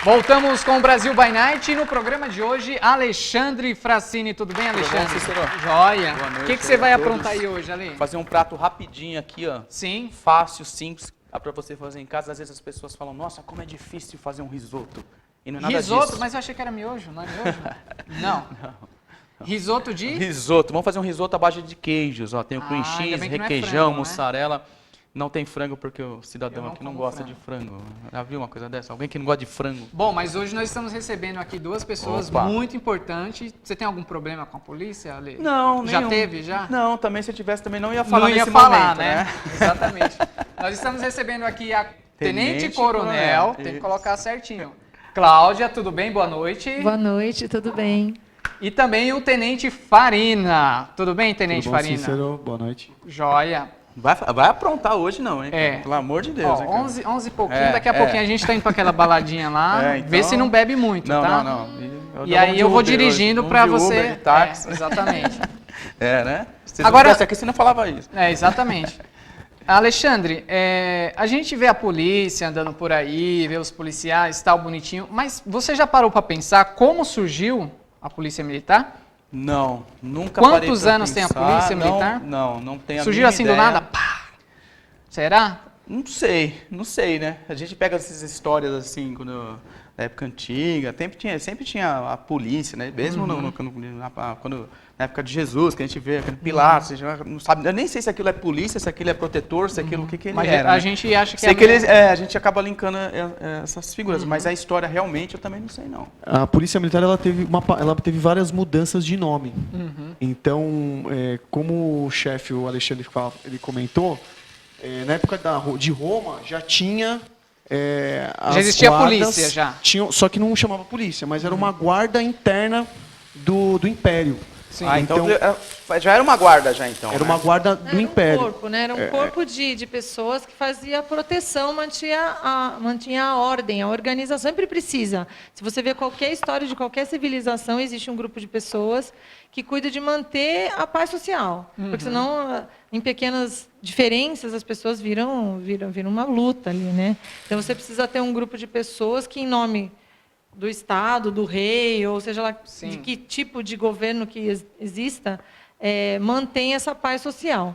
Voltamos com o Brasil by Night e no programa de hoje, Alexandre Frassini. Tudo bem, Alexandre? Tudo bom, Joia. Boa noite. O que você vai aprontar aí hoje, Ale? Fazer um prato rapidinho aqui, ó. Sim. Fácil, simples, dá pra você fazer em casa. Às vezes as pessoas falam, nossa, como é difícil fazer um risoto. E não é nada Risoto? disso. Mas eu achei que era miojo, não é miojo? Não. Risoto de? Risoto. Vamos fazer um risoto à base de queijos, ó. Tem o cream ainda cheese, bem que não é requeijão, frango, né? mussarela. Não tem frango porque o cidadão Eu aqui não como gosta frango. de frango. Já viu uma coisa dessa? Alguém que não gosta de frango? Bom, mas hoje nós estamos recebendo aqui duas pessoas Opa. muito importantes. Você tem algum problema com a polícia, Ale? Não, Já nenhum. teve, já? Não, também se eu tivesse também não ia falar Não ia nesse falar, momento, né? Exatamente. Nós estamos recebendo aqui a Tenente Tenente Coronel, Coronel, tem que isso. colocar certinho. Cláudia, tudo bem? Boa noite. Boa noite, tudo bem? E também o Tenente Farina. Tudo bem, Tenente Tudo bom, Farina? Cícero? Boa noite. Joia. Vai aprontar hoje não, hein? É. Pelo amor de Deus. Ó, hein, cara? 11 e pouquinho, É, daqui a pouquinho a gente tá indo pra aquela baladinha lá, É, então- vê se não bebe muito, Não, tá? não. E aí eu vou dirigindo pra Uber, você... de táxi. É, exatamente. É, né? Se Agora- não tivesse aqui, você não falava isso. É, exatamente. Alexandre, a gente vê a polícia andando por aí, vê os policiais, tal, bonitinho, mas você já parou pra pensar como surgiu a Polícia Militar? Não, nunca Quantos parei pra anos tem a pensar. Polícia Não, Militar? Não tem a Surgiu mínima assim do ideia. nada? Pá! Será? Não sei, né? A gente pega essas histórias assim, na época antiga, sempre tinha a polícia, né? Mesmo na época de Jesus, que a gente vê aquele Pilatos, a gente não sabe, eu nem sei se aquilo é polícia, se aquilo é protetor, se aquilo, o que ele Mas era. a né? gente acha que Sei que a gente acaba linkando essas figuras, mas a história realmente eu também não sei, não. A Polícia Militar ela teve várias mudanças de nome. Então, como o chefe, o Alexandre, ele comentou, na época de Roma já tinha... Já existia a polícia, já. Só que não chamava polícia, mas era uma guarda interna do Império. Sim. Então já era uma guarda já então. Era uma guarda do Era um Império. corpo, né? Era um corpo de pessoas que fazia a proteção, mantinha a ordem, a organização. Sempre precisa. Se você vê qualquer história de qualquer civilização, existe um grupo de pessoas que cuida de manter a paz social. Porque senão, em pequenas diferenças, as pessoas viram uma luta ali, né? Então você precisa ter um grupo de pessoas que, em nome do Estado, do rei, ou seja lá Sim. de que tipo de governo que exista, mantém essa paz social.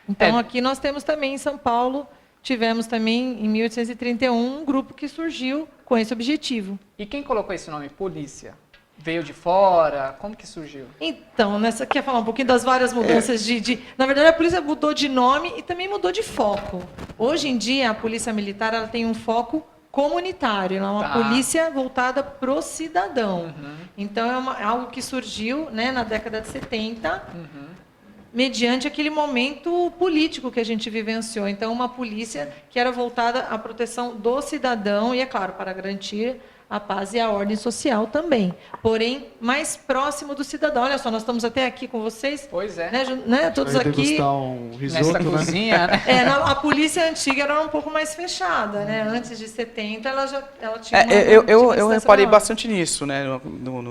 Então, aqui nós temos também, em São Paulo, tivemos também, em 1831, um grupo que surgiu com esse objetivo. E quem colocou esse nome, polícia? Veio de fora? Como que surgiu? Então, quer falar um pouquinho das várias mudanças Na verdade, a polícia mudou de nome e também mudou de foco. Hoje em dia, a Polícia Militar ela tem um foco comunitário, ela é uma polícia voltada para o cidadão. Então, é algo que surgiu, né, na década de 70, mediante aquele momento político que a gente vivenciou. Então, uma polícia que era voltada à proteção do cidadão e, é claro, para garantir a paz e a ordem social também. Porém, mais próximo do cidadão. Olha só, nós estamos até aqui com vocês. Pois é. Né, todos Vai aqui. degustar um risoto, Nessa né? cozinha, né? A polícia antiga era um pouco mais fechada, né? Antes de 70, ela tinha Eu distância reparei maior. bastante nisso, né?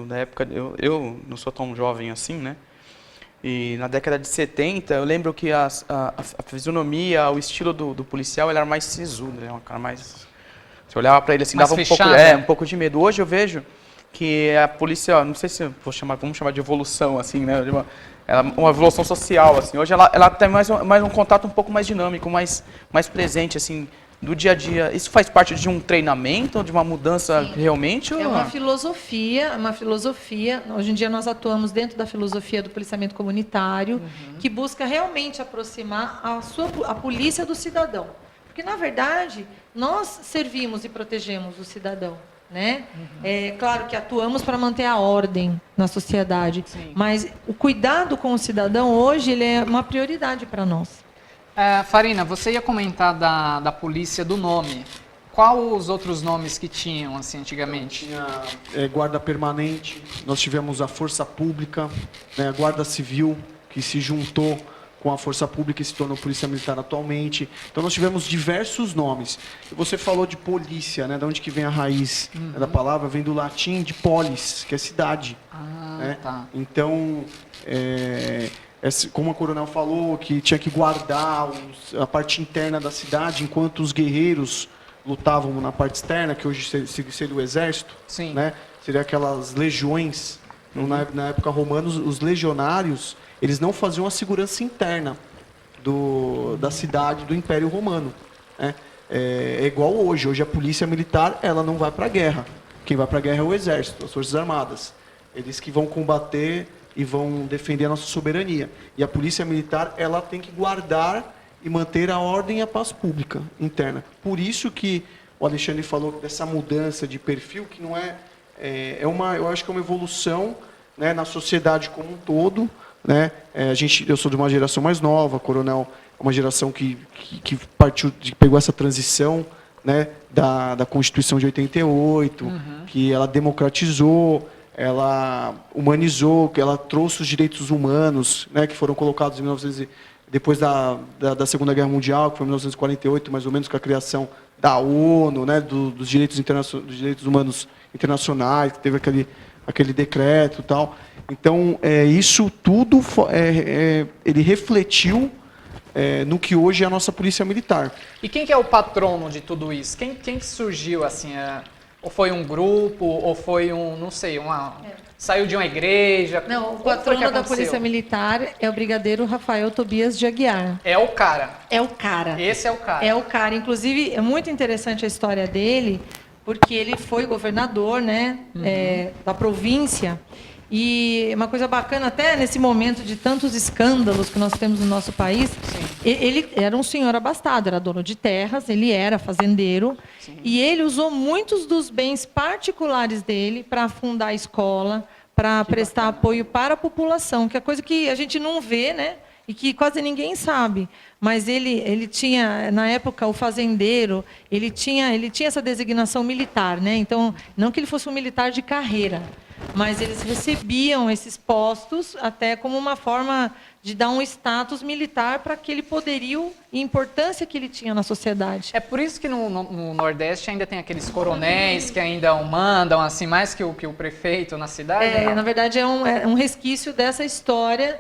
Na época, eu não sou tão jovem assim, né? E na década de 70, eu lembro que a fisionomia, o estilo do policial, ele era mais sisudo, né? Um cara mais... Você olhava para ele assim, Mais dava fechado, um pouco de medo. Hoje eu vejo que a polícia, não sei se vamos chamar de evolução, assim, né? Uma evolução social, assim. Hoje ela tem mais um contato um pouco mais dinâmico, mais presente, assim, do dia a dia. Isso faz parte de um treinamento, de uma mudança realmente? É uma filosofia. Hoje em dia nós atuamos dentro da filosofia do policiamento comunitário, que busca realmente aproximar a polícia do cidadão. Porque, na verdade, nós servimos e protegemos o cidadão, né? É claro que atuamos para manter a ordem na sociedade, mas o cuidado com o cidadão hoje ele é uma prioridade para nós. Farina, você ia comentar da polícia do nome. Qual os outros nomes que tinham, assim, antigamente? Tinha guarda permanente, nós tivemos a Força Pública, né, a Guarda Civil, que se juntou com a Força Pública e se tornou Polícia Militar atualmente. Então nós tivemos diversos nomes. E você falou de polícia, né? De onde que vem a raiz da palavra? Vem do latim de polis, que é cidade. Né? Tá. Então, como a Coronel falou, que tinha que guardar a parte interna da cidade, enquanto os guerreiros lutavam na parte externa, que hoje seria o exército, Sim. né? Seria aquelas legiões. Na época romana, os legionários, eles não faziam a segurança interna da cidade, do Império Romano, né? É igual hoje. Hoje a polícia militar, ela não vai para a guerra. Quem vai para a guerra é o exército, as forças armadas. Eles que vão combater e vão defender a nossa soberania. E a polícia militar, ela tem que guardar e manter a ordem e a paz pública interna. Por isso que o Alexandre falou dessa mudança de perfil, que não eu acho que é uma evolução, né, na sociedade como um todo, né? Eu sou de uma geração mais nova, Coronel é uma geração que pegou essa transição, né, da Constituição de 88, que ela democratizou, ela humanizou, que ela trouxe os direitos humanos, né, que foram colocados depois da Segunda Guerra Mundial, que foi em 1948, mais ou menos, com a criação da ONU, né, dos direitos humanos internacionais, que teve aquele decreto e tal. Então, isso tudo ele refletiu no que hoje é a nossa polícia militar. E quem que é o patrono de tudo isso? Quem que surgiu assim? Ou foi um grupo, ou foi não sei, saiu de uma igreja? Não, o Como foi que patrono da aconteceu? Polícia Militar é o Brigadeiro Rafael Tobias de Aguiar. É o cara. É o cara. Esse é o cara. É o cara. Inclusive, é muito interessante a história dele, porque ele foi governador, né, da província. E uma coisa bacana, até nesse momento de tantos escândalos que nós temos no nosso país, ele era um senhor abastado, era dono de terras, ele era fazendeiro, e ele usou muitos dos bens particulares dele para fundar a escola, para prestar apoio para a população, que é coisa que a gente não vê, né? E que quase ninguém sabe. Mas ele tinha, na época, o fazendeiro, ele tinha essa designação militar, né? Então, não que ele fosse um militar de carreira, mas eles recebiam esses postos até como uma forma de dar um status militar para aquele poderio e importância que ele tinha na sociedade. É por isso que no Nordeste ainda tem aqueles coronéis que ainda mandam, assim, mais que o prefeito na cidade? Na verdade, é um resquício dessa história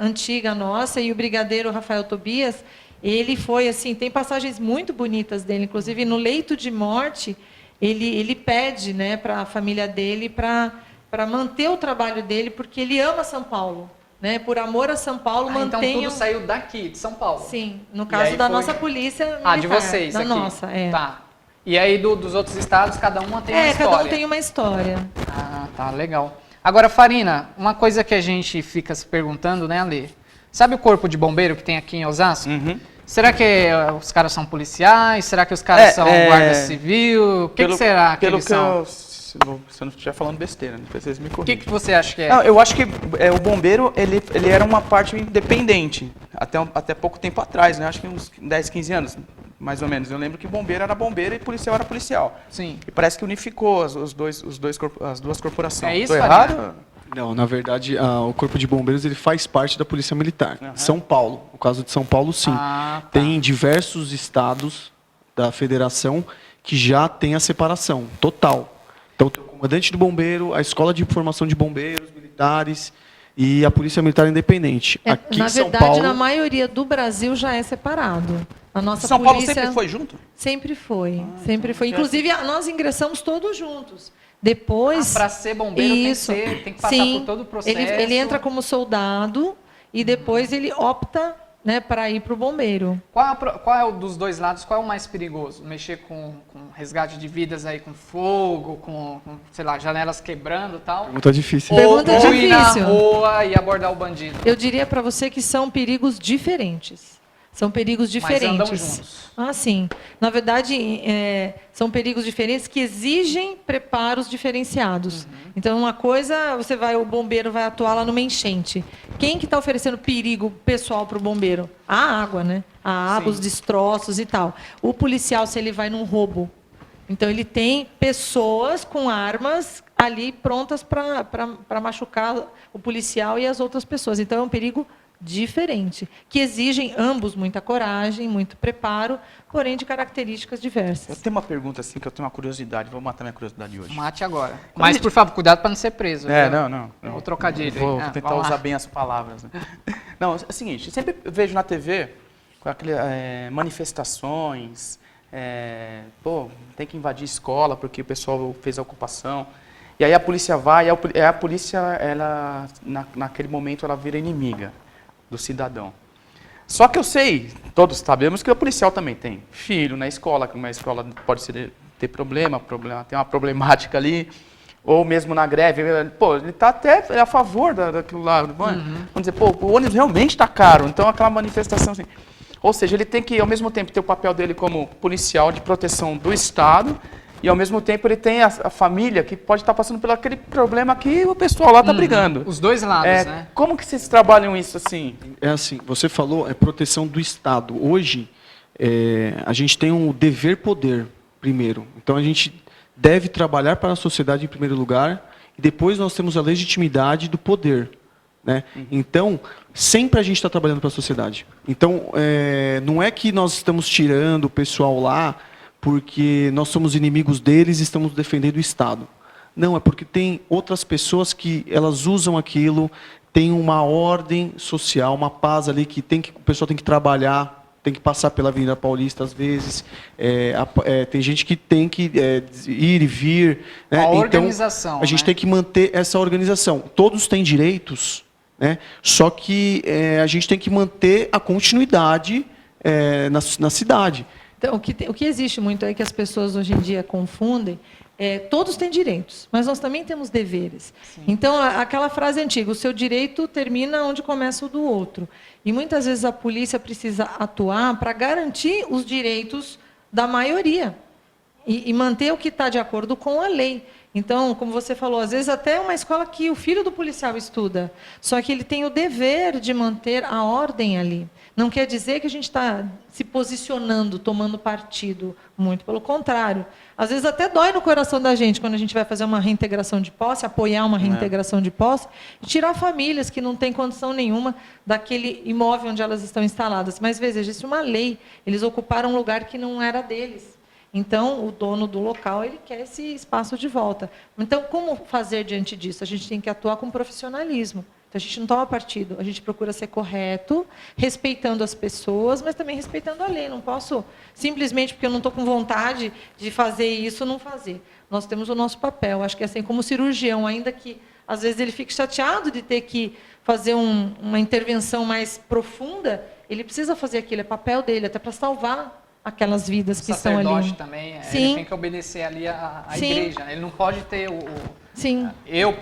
antiga nossa, e o brigadeiro Rafael Tobias, ele foi assim, tem passagens muito bonitas dele, inclusive no leito de morte, ele pede, né, para a família dele para manter o trabalho dele, porque ele ama São Paulo, né, por amor a São Paulo, Então tudo saiu daqui, de São Paulo? Sim, no caso da nossa polícia militar. De vocês da aqui? Nossa, Tá. E aí dos outros estados, cada uma tem uma história? Cada um tem uma história. Ah, tá, legal. Agora, Farina, uma coisa que a gente fica se perguntando, né, Ale? Sabe o corpo de bombeiro que tem aqui em Osasco? Será que os caras são policiais? Será que os caras são guarda civil? O que será que eles são? Se eu não estiver falando besteira, depois vocês me O corrigem. que você acha que é? Não, eu acho que o bombeiro, ele era uma parte independente, até pouco tempo atrás, né? Acho que uns 10, 15 anos, mais ou menos. Eu lembro que bombeiro era bombeiro e policial era policial. Sim. E parece que unificou as duas corporações. É isso, Tô Farina? errado? Não, na verdade, o Corpo de Bombeiros ele faz parte da Polícia Militar. São Paulo, no caso de São Paulo, sim. Ah, tá. Tem diversos estados da federação que já tem a separação total. Então, tem o comandante do bombeiro, a escola de formação de bombeiros militares e a Polícia Militar Independente. Aqui Na em São verdade, Paulo, na maioria do Brasil já é separado. A nossa São Paulo polícia sempre foi junto? Sempre foi, sempre foi. Inclusive, nós ingressamos todos juntos. Depois... Para ser bombeiro Isso. tem que passar por todo o processo. Ele entra como soldado e depois ele opta, né, para ir para o bombeiro. Qual é o dos dois lados, qual é o mais perigoso? Mexer com resgate de vidas aí, com fogo, com, sei lá, janelas quebrando e tal? pergunta difícil. Pergunta ou ir na difícil. rua e abordar o bandido? Eu diria para você que são perigos diferentes. São perigos diferentes. Mas andam juntos. Ah, sim. Na verdade, são perigos diferentes que exigem preparos diferenciados. Então, uma coisa, o bombeiro vai atuar lá numa enchente. Quem que está oferecendo perigo pessoal para o bombeiro? A água, né? A água, Sim. os destroços e tal. O policial, se ele vai num roubo, então ele tem pessoas com armas ali prontas para machucar o policial e as outras pessoas. Então, é um perigo diferente, que exigem ambos muita coragem, muito preparo, porém de características diversas. Eu tenho uma pergunta assim que eu tenho uma curiosidade, vou matar minha curiosidade hoje. Mate agora. Mas, por favor, cuidado para não ser preso. viu? Não. O trocadilho. Vou aí. tentar Vamos lá. usar bem as palavras. Né? Não, é o seguinte, eu sempre vejo na TV com aquele, manifestações, tem que invadir escola porque o pessoal fez a ocupação. E aí a polícia vai, e a polícia, ela, naquele momento, ela vira inimiga do cidadão. Só que eu sei, todos sabemos que o policial também tem filho na escola, que uma escola pode ter problema, tem uma problemática ali, ou mesmo na greve, ele está até a favor daquilo lá. Vamos dizer, o ônibus realmente está caro, então aquela manifestação assim. Ou seja, ele tem que, ao mesmo tempo, ter o papel dele como policial de proteção do Estado, e, ao mesmo tempo, ele tem a família que pode estar passando por aquele problema que o pessoal lá está brigando. Os dois lados, né? Como que vocês trabalham isso assim? É assim, você falou, proteção do Estado. Hoje, a gente tem um dever-poder, primeiro. Então, a gente deve trabalhar para a sociedade em primeiro lugar, e depois nós temos a legitimidade do poder. Né? Então, sempre a gente está trabalhando para a sociedade. Então, não é que nós estamos tirando o pessoal lá porque nós somos inimigos deles e estamos defendendo o Estado. Não, é porque tem outras pessoas que elas usam aquilo, tem uma ordem social, uma paz ali que o pessoal tem que trabalhar, tem que passar pela Avenida Paulista às vezes, tem gente que tem que ir e vir. Né? A organização. Então, a gente tem que manter essa organização. Todos têm direitos, né? Só que a gente tem que manter a continuidade na cidade. Então, o que existe muito é que as pessoas hoje em dia confundem. Todos têm direitos, mas nós também temos deveres. Sim. Então, aquela frase antiga, o seu direito termina onde começa o do outro. E muitas vezes a polícia precisa atuar para garantir os direitos da maioria e manter o que está de acordo com a lei. Então, como você falou, às vezes até uma escola que o filho do policial estuda, só que ele tem o dever de manter a ordem ali. Não quer dizer que a gente está se posicionando, tomando partido, muito pelo contrário. Às vezes até dói no coração da gente quando a gente vai fazer uma reintegração de posse, apoiar uma reintegração de posse, e tirar famílias que não têm condição nenhuma daquele imóvel onde elas estão instaladas. Mas, veja, existe uma lei, eles ocuparam um lugar que não era deles. Então, o dono do local, ele quer esse espaço de volta. Então, como fazer diante disso? A gente tem que atuar com profissionalismo. Então, a gente não toma partido, a gente procura ser correto, respeitando as pessoas, mas também respeitando a lei. Não posso, simplesmente porque eu não estou com vontade de fazer isso, não fazer. Nós temos o nosso papel. Acho que assim, como cirurgião, ainda que, às vezes, ele fique chateado de ter que fazer uma intervenção mais profunda, ele precisa fazer aquilo, é papel dele, até para salvar aquelas vidas que estão ali. O sacerdote também, ele tem que obedecer ali à igreja, né? Ele não pode ter Sim. Eu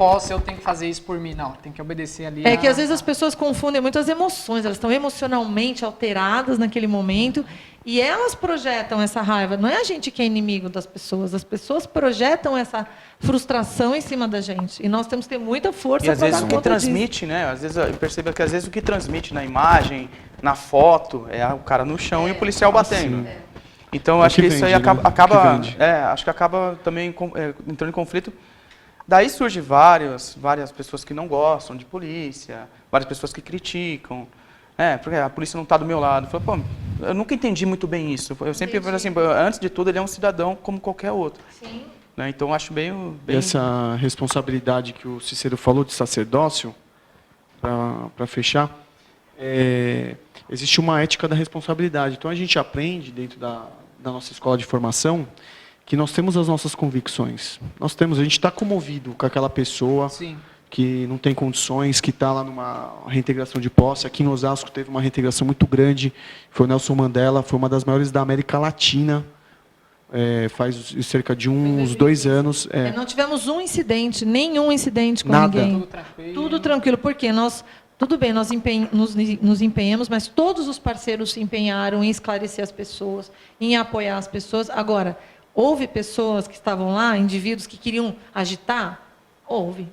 tenho que fazer isso por mim. Não, tem que obedecer ali. Que às vezes as pessoas confundem muitas emoções, elas estão emocionalmente alteradas naquele momento e elas projetam essa raiva. Não é a gente que é inimigo das pessoas, as pessoas projetam essa frustração em cima da gente. E nós temos que ter muita força para dar conta disso. E às vezes o que transmite, né? Às vezes eu percebo que às vezes o que transmite na imagem, na foto, é o cara no chão e o policial batendo. Então acho que isso aí acho que acaba também entrando em conflito. Daí surge várias pessoas que não gostam de polícia, várias pessoas que criticam. Porque a polícia não está do meu lado. Eu falo, eu nunca entendi muito bem isso. Eu sempre falo assim, antes de tudo, ele é um cidadão como qualquer outro. Sim. Né? Então, acho bem... Essa responsabilidade que o Cícero falou de sacerdócio, para fechar, existe uma ética da responsabilidade. Então, a gente aprende dentro da nossa escola de formação que nós temos as nossas convicções. A gente está comovido com aquela pessoa Sim. que não tem condições, que está lá numa reintegração de posse. Aqui em Osasco teve uma reintegração muito grande, foi o Nelson Mandela, foi uma das maiores da América Latina, faz cerca de uns 2 anos. Não tivemos nenhum incidente com Nada. ninguém. Tudo tranquilo, porque tudo bem, nós nos empenhamos, mas todos os parceiros se empenharam em esclarecer as pessoas, em apoiar as pessoas. Agora, houve pessoas que estavam lá, indivíduos que queriam agitar? Houve.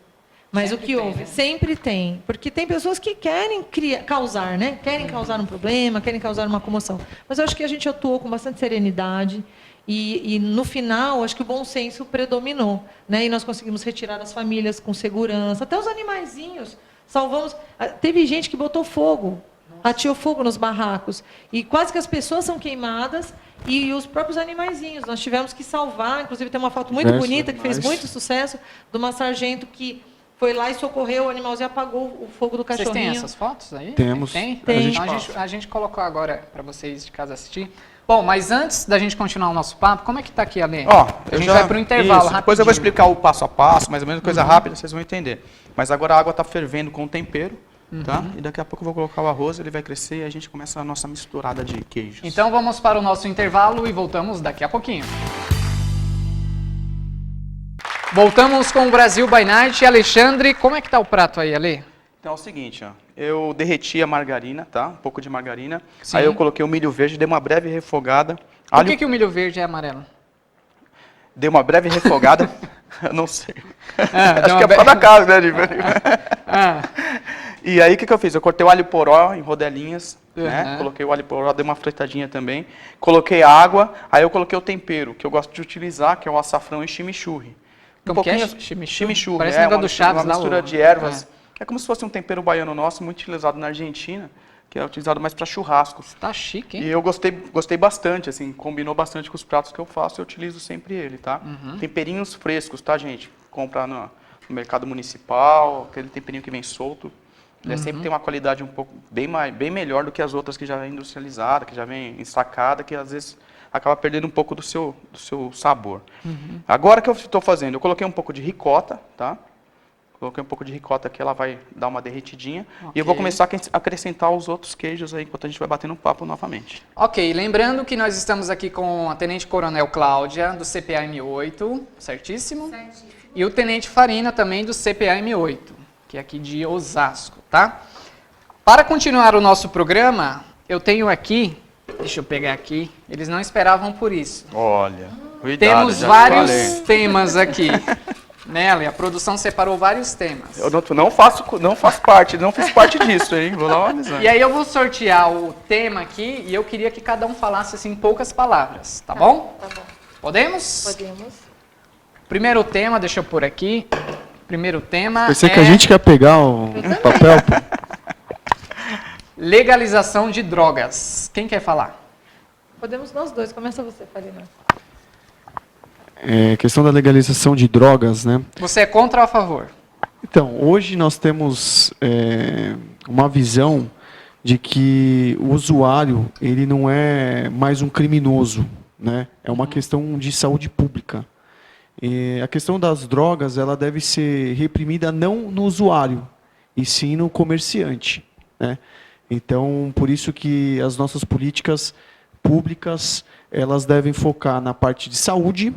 Mas sempre o que houve? Né? Sempre tem. Porque tem pessoas que querem causar, né? Querem causar um problema, querem causar uma comoção. Mas eu acho que a gente atuou com bastante serenidade e no final, acho que o bom senso predominou. Né? E nós conseguimos retirar as famílias com segurança, até os animaizinhos. Salvamos. Teve gente que botou fogo, ateou fogo nos barracos. E quase que as pessoas são queimadas e os próprios animaizinhos. Nós tivemos que salvar, inclusive tem uma foto muito bonita, que fez muito sucesso, de uma sargento que foi lá e socorreu o animalzinho, apagou o fogo do cachorrinho. Vocês têm essas fotos aí? Temos. Tem? Tem. Então a gente colocou agora para vocês de casa assistir. Bom, mas antes da gente continuar o nosso papo, como é que tá aqui, Ale? Ó, a gente vai pro intervalo, rapidinho. Depois eu vou explicar o passo a passo, mais ou menos, coisa rápida, vocês vão entender. Mas agora a água está fervendo com o tempero, tá? E daqui a pouco eu vou colocar o arroz, ele vai crescer e a gente começa a nossa misturada de queijos. Então vamos para o nosso intervalo e voltamos daqui a pouquinho. Voltamos com o Brasil by Night. Alexandre, como é que tá o prato aí, Ale? Então é o seguinte, ó, eu derreti a margarina, tá? Um pouco de margarina. Sim. Aí eu coloquei o milho verde, dei uma breve refogada. Por que o milho verde é amarelo? Dei uma breve refogada, eu não sei. Ah, Acho que é por causa da casa, né? Ah. E aí o que eu fiz? Eu cortei o alho poró em rodelinhas, né? Uhum. Coloquei o alho poró, dei uma fritadinha também. Coloquei água, aí eu coloquei o tempero, que eu gosto de utilizar, que é o açafrão e chimichurri. Como que é? Chimichurri, Parece é negócio uma do Chaves uma lá, mistura o- de ervas. É como se fosse um tempero baiano nosso, muito utilizado na Argentina, que é utilizado mais para churrascos. Tá chique, hein? E eu gostei bastante, assim, combinou bastante com os pratos que eu faço, eu utilizo sempre ele, tá? Temperinhos frescos, tá, gente? Compra no mercado municipal, aquele temperinho que vem solto. Ele sempre tem uma qualidade um pouco bem melhor do que as outras que já vem industrializada, que já vem ensacada, que às vezes acaba perdendo um pouco do seu sabor. Agora que eu estou fazendo, eu coloquei um pouco de ricota, tá? Coloquei um pouco de ricota aqui, ela vai dar uma derretidinha. E eu vou começar a acrescentar os outros queijos aí, enquanto a gente vai batendo um papo novamente. Ok, lembrando que nós estamos aqui com a Tenente Coronel Cláudia, do CPAM8, certíssimo? Certíssimo. E o Tenente Farina também, do CPAM8, que é aqui de Osasco, tá? Para continuar o nosso programa, eu tenho aqui, deixa eu pegar aqui, eles não esperavam por isso. Olha, cuidado. Temos já vários falei. temas aqui. Né, Ale? A produção separou vários temas. Eu não fiz parte disso, hein? Vou lá avisando. E aí eu vou sortear o tema aqui e eu queria que cada um falasse assim em poucas palavras, tá bom? Tá bom. Podemos? Podemos. Primeiro tema, deixa eu pôr aqui. Primeiro tema Pensei é que a gente quer pegar o papel. Pô. legalização de drogas. Quem quer falar? Podemos nós dois. Começa você, Farina. É, questão da legalização de drogas, né? Você é contra ou a favor? Então, hoje nós temos uma visão de que o usuário ele não é mais um criminoso, né? É uma questão de saúde pública. A questão das drogas ela deve ser reprimida não no usuário, e sim no comerciante, né? Então, por isso que as nossas políticas públicas elas devem focar na parte de saúde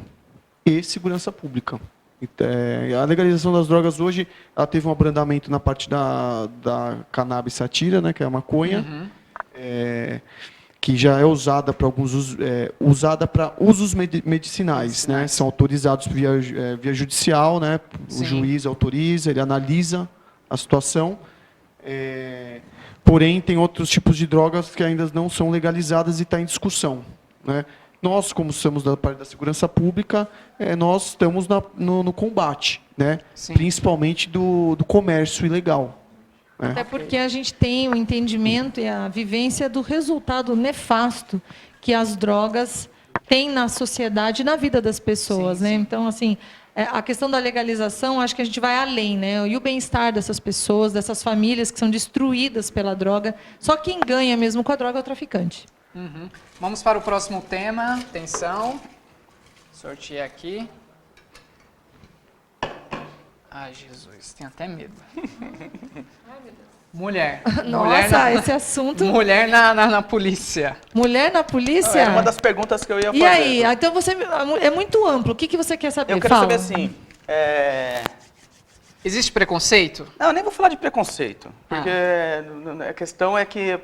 e segurança pública. A legalização das drogas hoje ela teve um abrandamento na parte da cannabis sativa, né, que é a maconha, que já é usada para usada para usos medicinais, né? São autorizados via judicial, né? Sim. O juiz autoriza, ele analisa a situação. Porém, tem outros tipos de drogas que ainda não são legalizadas e está em discussão, né? Nós, como somos da parte da segurança pública, nós estamos no combate, né? Sim. Principalmente do comércio ilegal. Né? Até porque a gente tem o entendimento e a vivência do resultado nefasto que as drogas têm na sociedade e na vida das pessoas, né? Então, assim, a questão da legalização, acho que a gente vai além, né? E o bem-estar dessas pessoas, dessas famílias que são destruídas pela droga, só quem ganha mesmo com a droga é o traficante. Vamos para o próximo tema. Atenção. Sortear aqui. Ai, Jesus, tenho até medo. Mulher. Nossa, esse assunto. Mulher na polícia. Mulher na polícia? Era uma das perguntas que eu ia fazer. E aí? Então você é muito amplo. O que você quer saber? Eu quero Fala. saber assim. Existe preconceito? Não, eu nem vou falar de preconceito. Porque a questão é que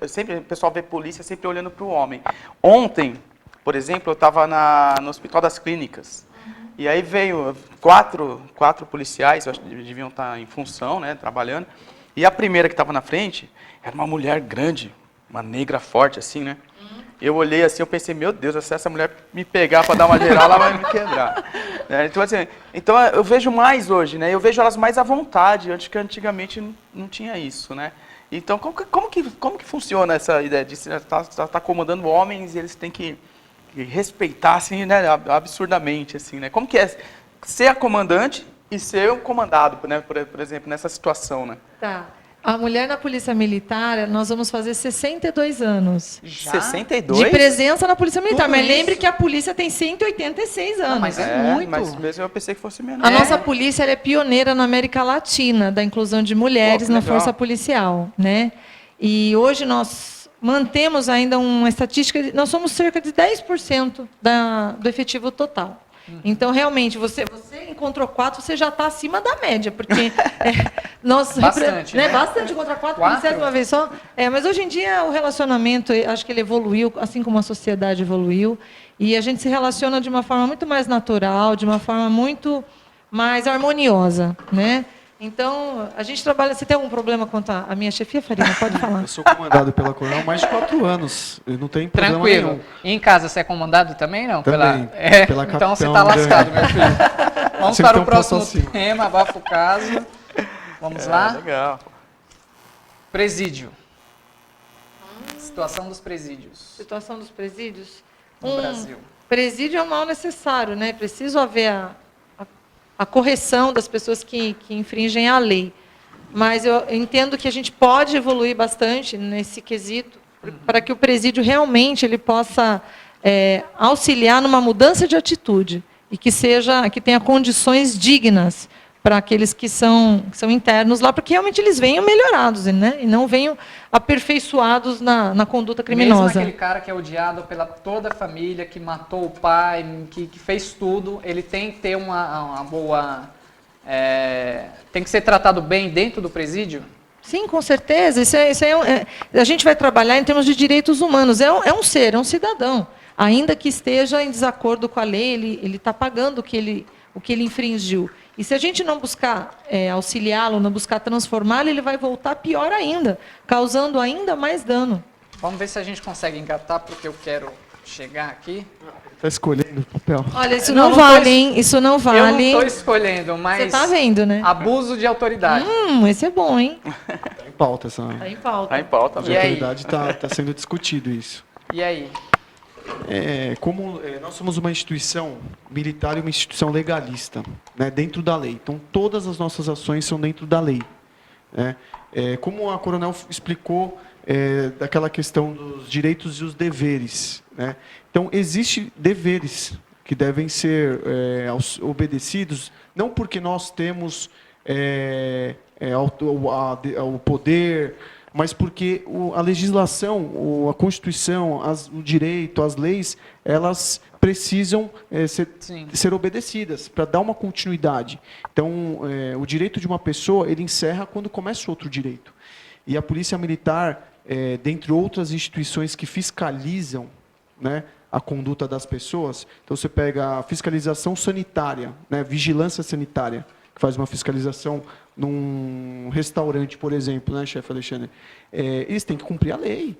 sempre o pessoal vê polícia sempre olhando para o homem. Ontem, por exemplo, eu estava no Hospital das Clínicas. E aí veio quatro policiais, eu acho que deviam estar em função, né, trabalhando. E a primeira que estava na frente era uma mulher grande, uma negra forte, assim, né? Eu olhei assim, eu pensei, meu Deus, se essa mulher me pegar para dar uma geral, ela vai me quebrar. Então, assim, eu vejo mais hoje, né? Eu vejo elas mais à vontade, antigamente não tinha isso, né? Então, como que funciona essa ideia de tá comandando homens e eles têm que respeitar, assim, né, absurdamente, assim, né? Como que é ser a comandante e ser o comandado, né, por exemplo, nessa situação, né? Tá. A mulher na Polícia Militar, nós vamos fazer 62 anos. Já? 62? De presença na Polícia Militar. Tudo Mas isso? lembre que a polícia tem 186 anos. Não, mas é muito. Mas mesmo eu pensei que fosse menos. A nossa polícia ela é pioneira na América Latina da inclusão de mulheres Pô, que na legal. força policial, né? E hoje nós mantemos ainda uma estatística, nós somos cerca de 10% do efetivo total. Então, realmente, você encontrou 4, você já está acima da média, porque nós... Bastante, né? Bastante, contra 4 Quatro? policiais de uma vez só. Mas hoje em dia o relacionamento, acho que ele evoluiu, assim como a sociedade evoluiu, e a gente se relaciona de uma forma muito mais natural, de uma forma muito mais harmoniosa, né? Então, a gente trabalha... Você tem algum problema quanto à minha chefia, Farina? Pode falar. Eu sou comandado pela Coronel há mais de 4 anos. Eu não tenho problema Tranquilo. nenhum. E em casa você é comandado também, não? Também. Pela Então você capitão, está lascado, meu filho. Vamos Sempre para tem o um próximo posto acima. tema, abafa o caso. Vamos lá. Legal. Presídio. Situação dos presídios Situação dos presídios. no Brasil. Presídio é um mal necessário, né? Preciso haver a correção das pessoas que infringem a lei. Mas eu entendo que a gente pode evoluir bastante nesse quesito para que o presídio realmente ele possa auxiliar numa mudança de atitude e que tenha condições dignas para aqueles que são internos lá, porque realmente eles venham melhorados, né? E não venham aperfeiçoados na conduta criminosa. Mesmo aquele cara que é odiado pela toda a família, que matou o pai, que fez tudo, ele tem que ter uma boa... tem que ser tratado bem dentro do presídio? Sim, com certeza. A gente vai trabalhar em termos de direitos humanos. É um ser, é um cidadão. Ainda que esteja em desacordo com a lei, ele está pagando o que ele infringiu. E se a gente não buscar auxiliá-lo, não buscar transformá-lo, ele vai voltar pior ainda, causando ainda mais dano. Vamos ver se a gente consegue engatar, porque eu quero chegar aqui. Está escolhendo o papel. Olha, isso Não, não, não tô vale, hein? Isso não Eu vale. não estou escolhendo, mas... Você está vendo, né? Abuso de autoridade. Esse é bom, hein? Está em pauta essa. Está em pauta. Tá em pauta De E aí? autoridade está sendo discutido isso. E aí? Nós somos uma instituição militar e uma instituição legalista, né, dentro da lei. Então, todas as nossas ações são dentro da lei. Né? Como a Coronel explicou, daquela questão dos direitos e os deveres. Né? Então, existem deveres que devem ser obedecidos, não porque nós temos o poder, mas porque a legislação, a Constituição, o direito, as leis, elas precisam ser obedecidas para dar uma continuidade. Então, o direito de uma pessoa, ele encerra quando começa outro direito. E a Polícia Militar, dentre outras instituições que fiscalizam, né, a conduta das pessoas, então você pega a fiscalização sanitária, né, vigilância sanitária, que faz uma fiscalização num restaurante, por exemplo, né, chefe Alexandre? Eles têm que cumprir a lei,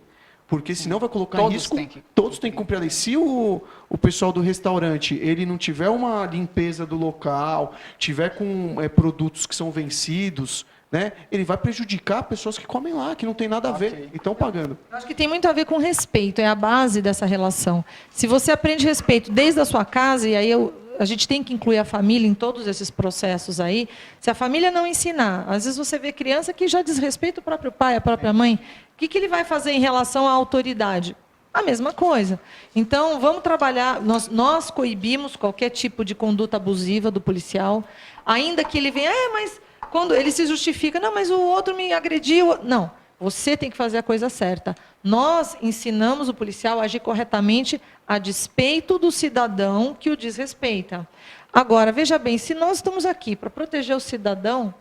porque senão vai colocar em risco... Todos têm que cumprir a lei. Se o pessoal do restaurante ele não tiver uma limpeza do local, tiver com produtos que são vencidos, né, ele vai prejudicar pessoas que comem lá, que não tem nada a ver, e estão pagando. Eu acho que tem muito a ver com respeito, é a base dessa relação. Se você aprende respeito desde a sua casa, e aí a gente tem que incluir a família em todos esses processos aí. Se a família não ensinar, às vezes você vê criança que já desrespeita o próprio pai, a própria mãe, o que ele vai fazer em relação à autoridade? A mesma coisa. Então, vamos trabalhar, nós coibimos qualquer tipo de conduta abusiva do policial, ainda que ele venha, mas quando ele se justifica, não, mas o outro me agrediu. Não, você tem que fazer a coisa certa. Nós ensinamos o policial a agir corretamente a despeito do cidadão que o desrespeita. Agora, veja bem, se nós estamos aqui para proteger o cidadão,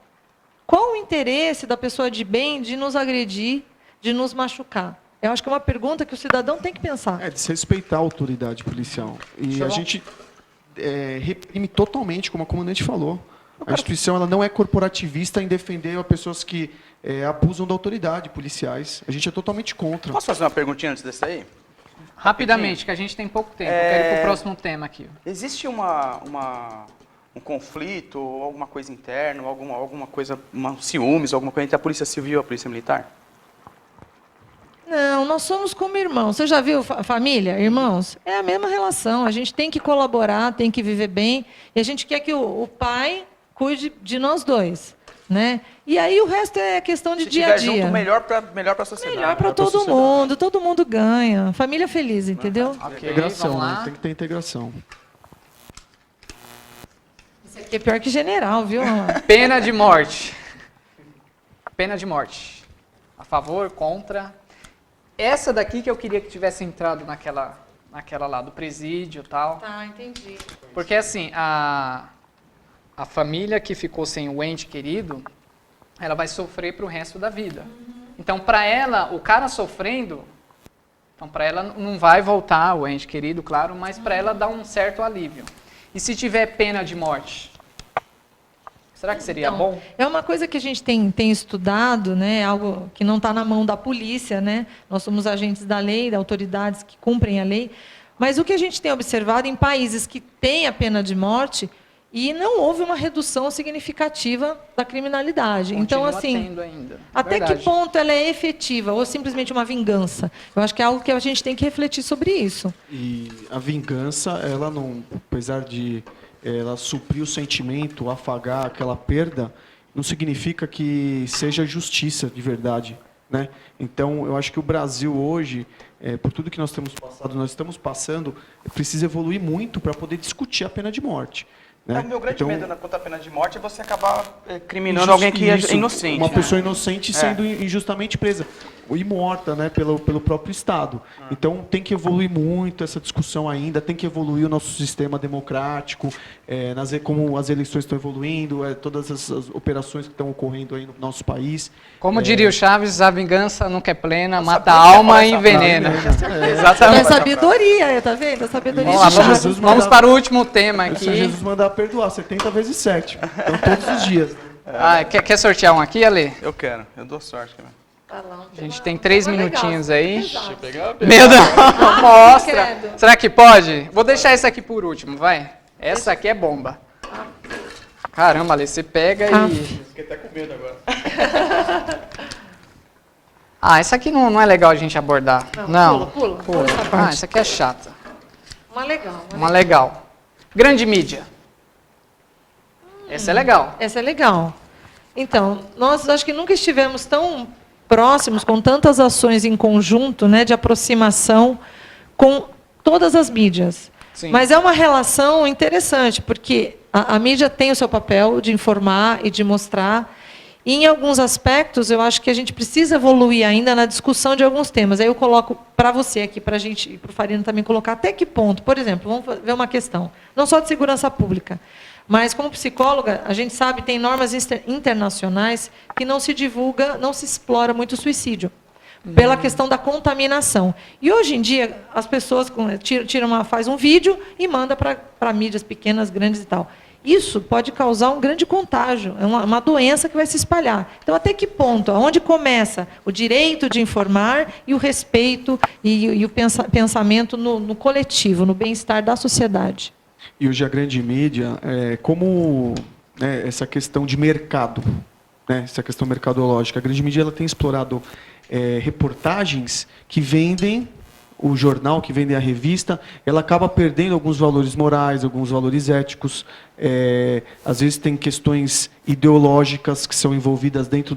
qual o interesse da pessoa de bem de nos agredir, de nos machucar? Eu acho que é uma pergunta que o cidadão tem que pensar. Desrespeitar a autoridade policial. E a gente reprime totalmente, como a comandante falou. A instituição ela não é corporativista em defender as pessoas que abusam da autoridade, policiais. A gente é totalmente contra. Posso fazer uma perguntinha antes desse aí? Rapidamente, que a gente tem pouco tempo. Eu quero ir para o próximo tema aqui. Existe um conflito, ou alguma coisa interna, ou alguma coisa, ciúmes, alguma coisa entre a Polícia Civil e a Polícia Militar? Não, nós somos como irmãos. Você já viu família, irmãos? É a mesma relação. A gente tem que colaborar, tem que viver bem. E a gente quer que o pai cuide de nós dois. né? E aí o resto é questão de Se dia a tiver dia. junto, melhor para a sociedade. Melhor para todo mundo ganha. Família feliz, entendeu? Ok, Integração, vamos né? lá. Tem que ter integração. Isso aqui é pior que general, viu? Pena de morte. Pena de morte. A favor, contra. Essa daqui que eu queria que tivesse entrado naquela lá do presídio e tal. Tá, entendi. Porque assim, a família que ficou sem o ente querido, ela vai sofrer pro resto da vida. Então, para ela, o cara sofrendo, então para ela não vai voltar o ente querido, claro, mas para ela dá um certo alívio. E se tiver pena de morte? Será que seria Então, bom? é uma coisa que a gente tem estudado, né? Algo que não está na mão da polícia, né? Nós somos agentes da lei, de autoridades que cumprem a lei. Mas o que a gente tem observado em países que têm a pena de morte e não houve uma redução significativa da criminalidade. Então, Continua assim, tendo ainda. até Verdade. que ponto ela é efetiva ou simplesmente uma vingança? Eu acho que é algo que a gente tem que refletir sobre isso. E a vingança, ela não, apesar de ela suprir o sentimento, afagar aquela perda, não significa que seja justiça de verdade, né? Então, eu acho que o Brasil hoje, por tudo que nós estamos passando, precisa evoluir muito para poder discutir a pena de morte. Né? O meu grande Então, medo contra a pena de morte é você acabar criminando alguém que é isso, inocente. Uma né? pessoa inocente sendo injustamente presa. E morta, né, pelo próprio Estado. Então, tem que evoluir muito essa discussão ainda, tem que evoluir o nosso sistema democrático, como as eleições estão evoluindo, todas as operações que estão ocorrendo aí no nosso país. Como diria o Chaves, a vingança nunca é plena, mata sabia a que alma ia e falar essa envenena. É Exatamente. sabedoria, tá vendo? A sabedoria Vamos lá, de vamos, Chaves. vamos para o último tema Se aqui. Jesus mandar perdoar, 70 vezes 7. Então, todos os dias. Ah, quer sortear um aqui, Ale? Eu quero, eu dou sorte. Cara. A gente tem 3 Legal, minutinhos aí. exato. Meu Deus, mostra. credo. Será que pode? Vou deixar esse aqui por último, vai. Essa aqui é bomba. Caramba, Ale, você pega e... Fiquei até com medo agora. Ah, essa aqui não é legal a gente abordar. Não. Pula essa Ah, parte. essa aqui é chata. Uma legal. Uma legal. Grande mídia. Essa é legal. Essa é legal. Então, nós acho que nunca estivemos tão próximos, com tantas ações em conjunto, né, de aproximação com todas as mídias. Sim. Mas é uma relação interessante, porque a mídia tem o seu papel de informar e de mostrar. E, em alguns aspectos, eu acho que a gente precisa evoluir ainda na discussão de alguns temas. Aí eu coloco para você aqui, para a gente, e para o Farina também colocar, até que ponto, por exemplo, vamos ver uma questão, não só de segurança pública, mas, como psicóloga, a gente sabe que tem normas internacionais que não se divulga, não se explora muito o suicídio, pela questão da contaminação. E, hoje em dia, as pessoas faz um vídeo e manda para mídias pequenas, grandes e tal. Isso pode causar um grande contágio, é uma doença que vai se espalhar. Então, até que ponto? Onde começa o direito de informar e o respeito e o pensamento no coletivo, no bem-estar da sociedade? E hoje a grande mídia, essa questão de mercado, né, essa questão mercadológica, a grande mídia ela tem explorado reportagens que vendem o jornal, que vendem a revista, ela acaba perdendo alguns valores morais, alguns valores éticos, às vezes tem questões ideológicas que são envolvidas dentro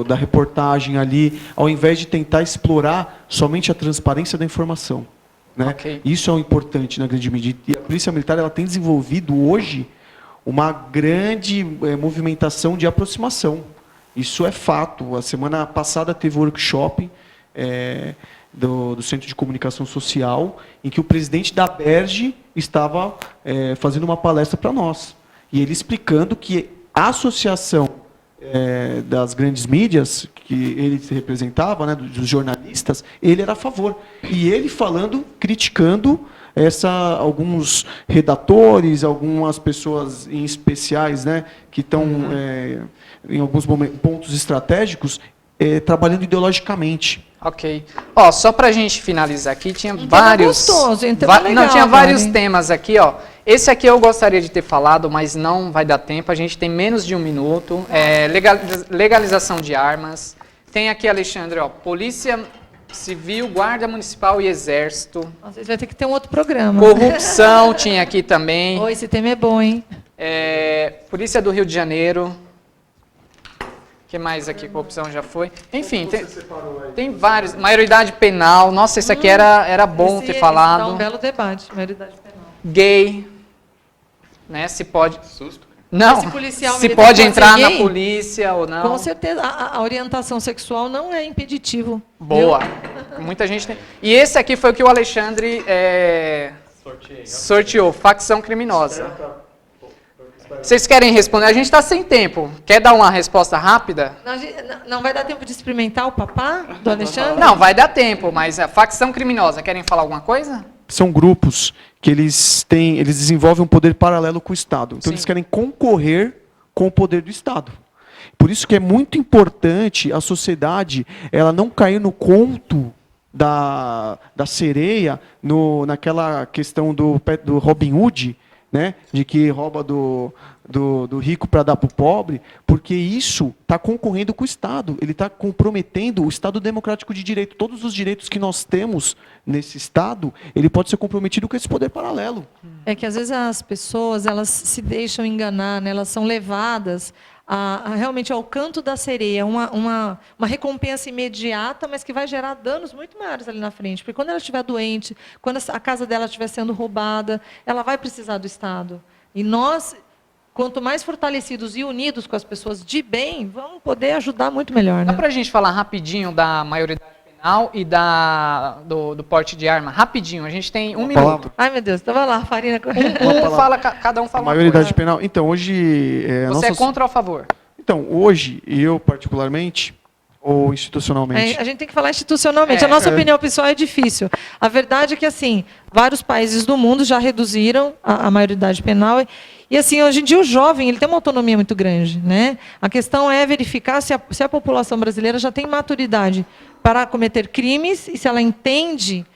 da reportagem ali, ao invés de tentar explorar somente a transparência da informação. Né? Ok. Isso é o importante na grande mídia. E a Polícia Militar ela tem desenvolvido hoje uma grande movimentação de aproximação. Isso é fato. A semana passada teve um workshop do Centro de Comunicação Social, em que o presidente da Aberj estava fazendo uma palestra para nós. E ele explicando que a associação das grandes mídias, que ele representava, né, dos jornalistas, ele era a favor. E ele falando, criticando alguns redatores, algumas pessoas em especiais, né, que estão em alguns pontos estratégicos, trabalhando ideologicamente. Ok. Ó, só pra gente finalizar aqui, tinha vários... gostoso, um tema legal, não, tinha vários cara, hein? temas aqui, ó. Esse aqui eu gostaria de ter falado, mas não vai dar tempo. A gente tem menos de um minuto. Legalização de armas. Tem aqui, Alexandre, ó, Polícia Civil, Guarda Municipal e Exército. Às vezes vai ter que ter um outro programa. Corrupção tinha aqui também. Oi, esse tema é bom, hein? Polícia do Rio de Janeiro. que mais aqui? Corrupção já foi. Enfim, tem vários. Maioridade penal. Nossa, esse aqui era bom ter falado. Esse dá um belo debate, maioridade penal. Gay. Né? Se pode... Susto. Não, Esse policial se militar pode pode entrar ser na gay? polícia ou não. Com certeza, a orientação sexual não é impeditivo. Boa. Muita gente tem. E esse aqui foi o que o Alexandre sorteou, facção criminosa. Vocês querem responder? A gente está sem tempo. Quer dar uma resposta rápida? Não vai dar tempo de experimentar o papá do Alexandre? Não, vai dar tempo, mas a facção criminosa, querem falar alguma coisa? São grupos que eles desenvolvem um poder paralelo com o Estado. Então, Sim. eles querem concorrer com o poder do Estado. Por isso que é muito importante a sociedade ela não cair no conto da sereia, naquela questão do Robin Hood, né, de que rouba do rico para dar para o pobre, porque isso está concorrendo com o Estado. Ele está comprometendo o Estado democrático de direito. Todos os direitos que nós temos nesse Estado, ele pode ser comprometido com esse poder paralelo. É que às vezes as pessoas elas se deixam enganar, né? Elas são levadas realmente ao canto da sereia, uma recompensa imediata, mas que vai gerar danos muito maiores ali na frente. Porque quando ela estiver doente, quando a casa dela estiver sendo roubada, ela vai precisar do Estado. E nós, quanto mais fortalecidos e unidos com as pessoas de bem, vamos poder ajudar muito melhor. Dá Né? pra gente falar rapidinho da maioridade penal e do porte de arma? Rapidinho, a gente tem um minuto. Ai, meu Deus, estava lá, Farina. Cada um fala uma Maioridade coisa. penal. Então, hoje... Você é contra ou a favor? Então, hoje, eu particularmente, ou institucionalmente... A gente tem que falar institucionalmente. A nossa opinião pessoal é difícil. A verdade é que, assim, vários países do mundo já reduziram a maioridade penal. E, assim, hoje em dia, o jovem ele tem uma autonomia muito grande. Né? A questão é verificar se a população brasileira já tem maturidade para cometer crimes e se ela entende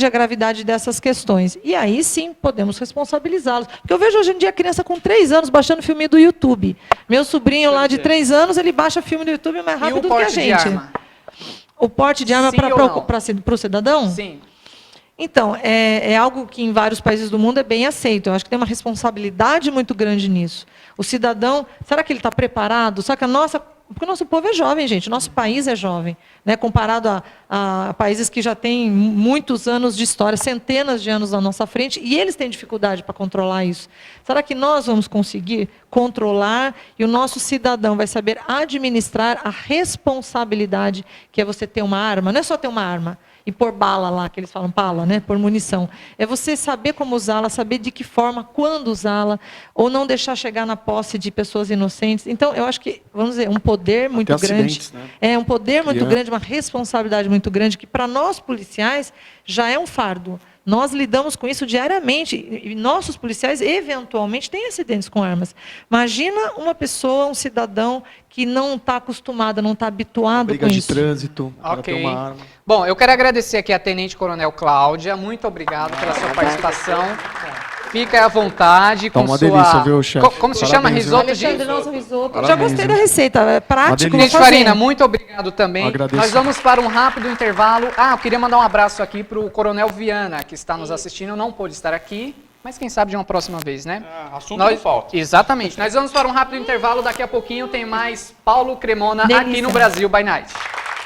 a gravidade dessas questões. E aí, sim, podemos responsabilizá-los. Porque eu vejo hoje em dia a criança com 3 anos baixando filme do YouTube. Meu sobrinho lá de 3 anos, ele baixa filme do YouTube mais rápido do que a gente. Arma? O porte de arma para o cidadão? Sim. Então, é algo que em vários países do mundo é bem aceito. Eu acho que tem uma responsabilidade muito grande nisso. O cidadão, será que ele está preparado? Só que porque o nosso povo é jovem, gente. O nosso país é jovem, né? Comparado a países que já têm muitos anos de história, centenas de anos na nossa frente, e eles têm dificuldade para controlar isso. Será que nós vamos conseguir controlar e o nosso cidadão vai saber administrar a responsabilidade que é você ter uma arma? Não é só ter uma arma e pôr bala lá, que eles falam bala, né? Pôr munição. É você saber como usá-la, saber de que forma, quando usá-la, ou não deixar chegar na posse de pessoas inocentes. Então, eu acho que, vamos dizer, um poder muito grande. Né? É um poder muito grande, uma responsabilidade muito grande, que para nós policiais já é um fardo. Nós lidamos com isso diariamente. E nossos policiais, eventualmente, têm acidentes com armas. Imagina uma pessoa, um cidadão, que não está acostumado, não está habituado Briga com de isso. trânsito, para ter uma arma. Bom, eu quero agradecer aqui a Tenente Coronel Cláudia. Muito obrigado pela sua participação. Fica à vontade com uma sua... delícia, viu, chefe? Como se chama? Parabéns, Risoto de... Alexandre, nosso risoto. Parabéns, Já gostei da viu? receita, é prático. Uma Gente, vou fazer. Farina, muito obrigado também. Agradeço. Nós vamos para um rápido intervalo. Eu queria mandar um abraço aqui para o Coronel Viana, que está nos assistindo. Não pôde estar aqui, mas quem sabe de uma próxima vez, né? Assunto não falta. Exatamente. Nós vamos para um rápido intervalo. Daqui a pouquinho tem mais Paulo Cremona Delícia. aqui no Brasil by Night.